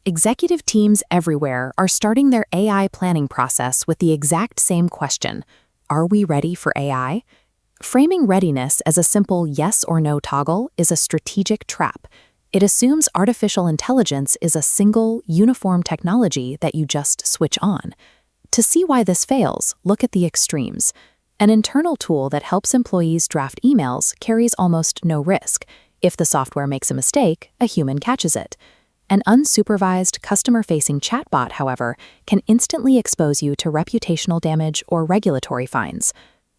Executive teams everywhere are starting their AI planning process with the exact same question: are we ready for AI? Framing readiness as a simple yes or no toggle is a strategic trap. It assumes artificial intelligence is a single, uniform technology that you just switch on. To see why this fails, look at the extremes. An internal tool that helps employees draft emails carries almost no risk. If the software makes a mistake, a human catches it. An unsupervised, customer-facing chatbot, however, can instantly expose you to reputational damage or regulatory fines.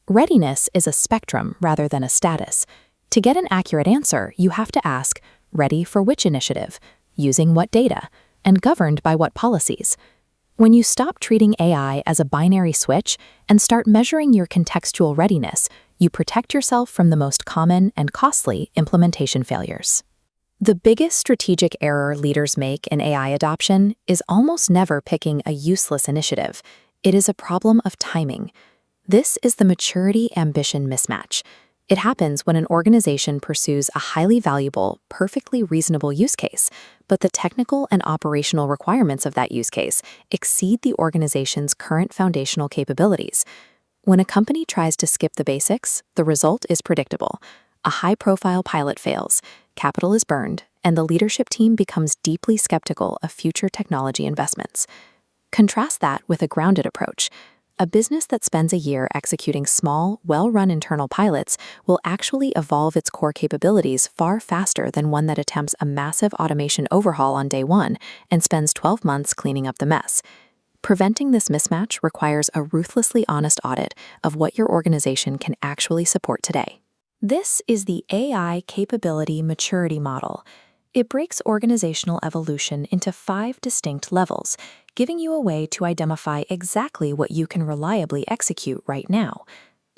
Readiness is a spectrum rather than a status. To get an accurate answer, you have to ask, ready for which initiative, using what data, and governed by what policies? When you stop treating AI as a binary switch and start measuring your contextual readiness, you protect yourself from the most common and costly implementation failures. The biggest strategic error leaders make in AI adoption is almost never picking a useless initiative. It is a problem of timing. This is the maturity-ambition mismatch. It happens when an organization pursues a highly valuable, perfectly reasonable use case, but the technical and operational requirements of that use case exceed the organization's current foundational capabilities. When a company tries to skip the basics, the result is predictable. A high-profile pilot fails, capital is burned, and the leadership team becomes deeply skeptical of future technology investments. Contrast that with a grounded approach. A business that spends a year executing small, well-run internal pilots will actually evolve its core capabilities far faster than one that attempts a massive automation overhaul on day one and spends 12 months cleaning up the mess. Preventing this mismatch requires a ruthlessly honest audit of what your organization can actually support today. This is the AI Capability Maturity Model. It breaks organizational evolution into 5 distinct levels, giving you a way to identify exactly what you can reliably execute right now.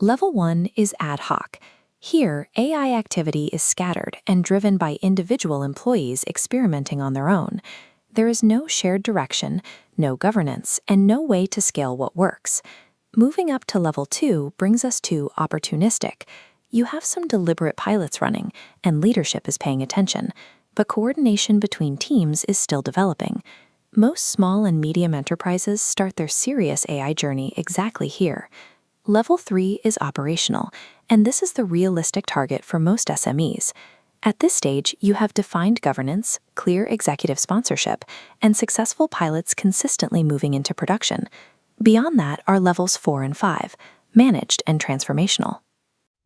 Level 1 is ad hoc. Here, AI activity is scattered and driven by individual employees experimenting on their own. There is no shared direction, no governance, and no way to scale what works. Moving up to Level 2 brings us to opportunistic. You have some deliberate pilots running, and leadership is paying attention, but coordination between teams is still developing. Most small and medium enterprises start their serious AI journey exactly here. Level 3 is operational, and this is the realistic target for most SMEs. At this stage, you have defined governance, clear executive sponsorship, and successful pilots consistently moving into production. Beyond that are levels 4 and 5, managed and transformational.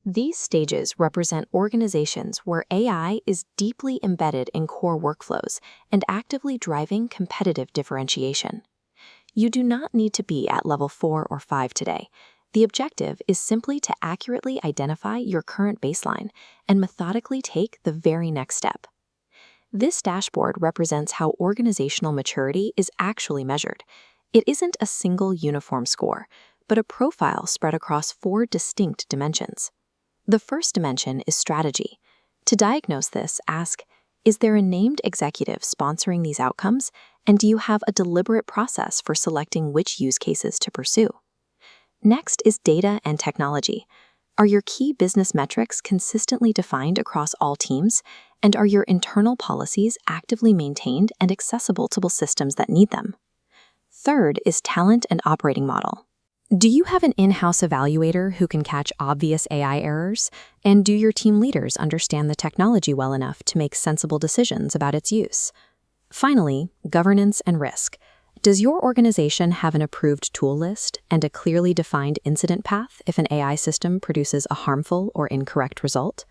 These stages represent organizations where AI is deeply embedded in core workflows and actively driving competitive differentiation. You do not need to be at level 4 or 5 today. The objective is simply to accurately identify your current baseline and methodically take the very next step. This dashboard represents how organizational maturity is actually measured. It isn't a single uniform score, but a profile spread across 4 distinct dimensions. The first dimension is strategy. To diagnose this, ask, is there a named executive sponsoring these outcomes, and do you have a deliberate process for selecting which use cases to pursue? Next is data and technology. Are your key business metrics consistently defined across all teams, and are your internal policies actively maintained and accessible to systems that need them? Third is talent and operating model. Do you have an in-house evaluator who can catch obvious AI errors? And do your team leaders understand the technology well enough to make sensible decisions about its use? Finally, governance and risk. Does your organization have an approved tool list and a clearly defined incident path if an AI system produces a harmful or incorrect result?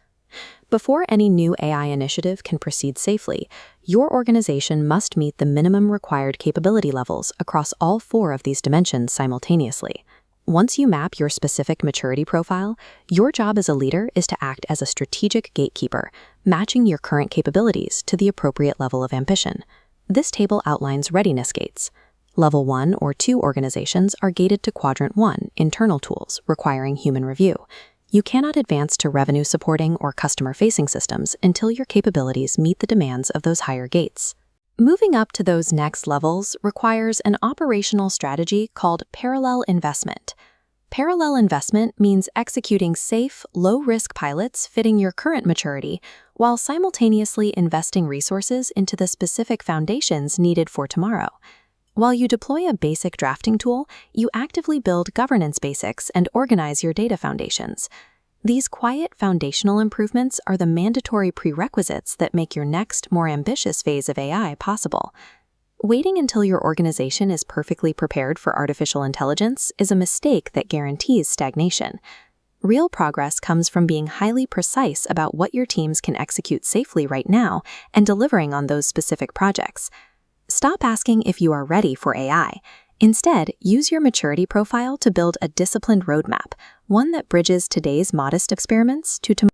Before any new AI initiative can proceed safely, your organization must meet the minimum required capability levels across all 4 of these dimensions simultaneously. Once you map your specific maturity profile, your job as a leader is to act as a strategic gatekeeper, matching your current capabilities to the appropriate level of ambition. This table outlines readiness gates. Level 1 or 2 organizations are gated to Quadrant 1, internal tools, requiring human review. You cannot advance to revenue-supporting or customer-facing systems until your capabilities meet the demands of those higher gates. Moving up to those next levels requires an operational strategy called parallel investment. Parallel investment means executing safe, low-risk pilots fitting your current maturity while simultaneously investing resources into the specific foundations needed for tomorrow. While you deploy a basic drafting tool, you actively build governance basics and organize your data foundations. These quiet foundational improvements are the mandatory prerequisites that make your next, more ambitious phase of AI possible. Waiting until your organization is perfectly prepared for artificial intelligence is a mistake that guarantees stagnation. Real progress comes from being highly precise about what your teams can execute safely right now and delivering on those specific projects. Stop asking if you are ready for AI. Instead, use your maturity profile to build a disciplined roadmap, one that bridges today's modest experiments to tomorrow's